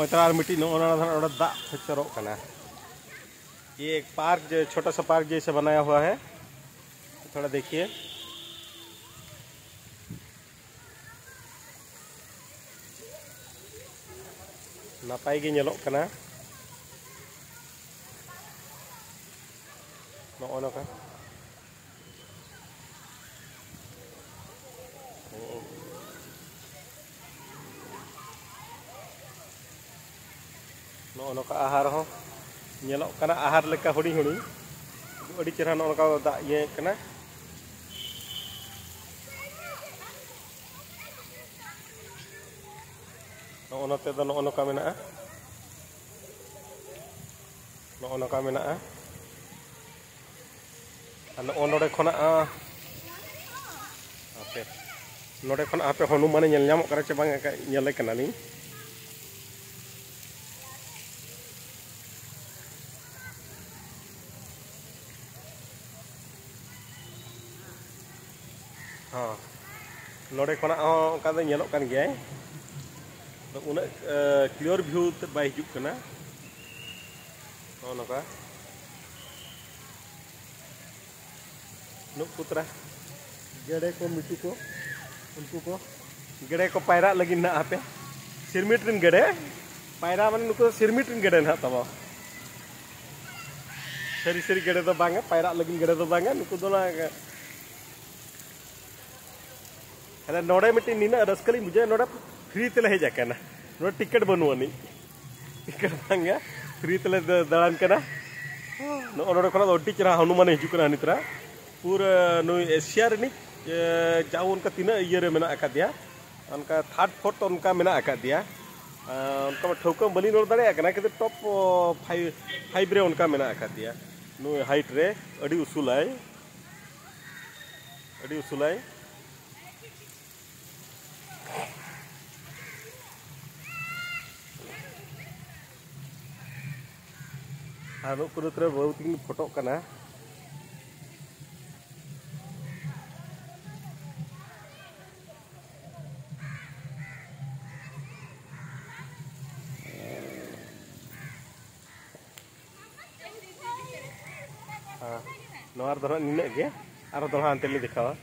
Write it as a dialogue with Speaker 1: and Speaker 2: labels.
Speaker 1: इतना मिट्टी दा चरोक करना। ये एक पार्क जो छोटा सा पार्क जैसे बनाया हुआ है, थोड़ा देखिए। नापाई गे ñeloक करना नोका नोका आहार हो ñeloक करना आहार लेका हुडी हुडी अड़ी चेहरा नोका दा ये करना। नोते दो नोका मेना नोका मेना नोडे खना आपे नोडे खना आपे हनुमान ñel ñamok करा चे बांग ñele kana ni। हाँ नोडे खना का दो ñelok kan गया तो उन क्लियर व्यू ते बाय हिजुक कना नोका नुक पुत्रा गेड़े को मिट्टी को उनको को गेड़े को पायरा लगी ना आपे सिरमिट रिन गेड़े पायरा माने नुको सिरमिट रिन गेड़े ना तब सरी सरी गेड़े तो बांगा पायरा लगी गेड़े तो बांगा नुको दो ना अरे नोड़े मिट्टी नीना रसकली मुझे नोड़ा फ्री तेले हे जाके ना नोड़ा टिकट बनवा नहीं टिकट बांगा फ्री तेले दलान करना नोड़ा खना ओटी चरा हनुमान हिजुक कना नित्रा पूरा नु एशिया रे जाओ उनका तीना ये रे मेना आका दिया उनका थर्ड फोर्थ उनका मेना आका दिया उनका ठोकम बली नोड़ दाड़े आकना कि टॉप 5 रे उनका मेना आका दिया नु हाइट रे अड़ी उसूलाई आरो पुरो तरह बहुत ही फोटो करना। हाँ नवार दो निने गे आरो दो हां तेली दिखावा।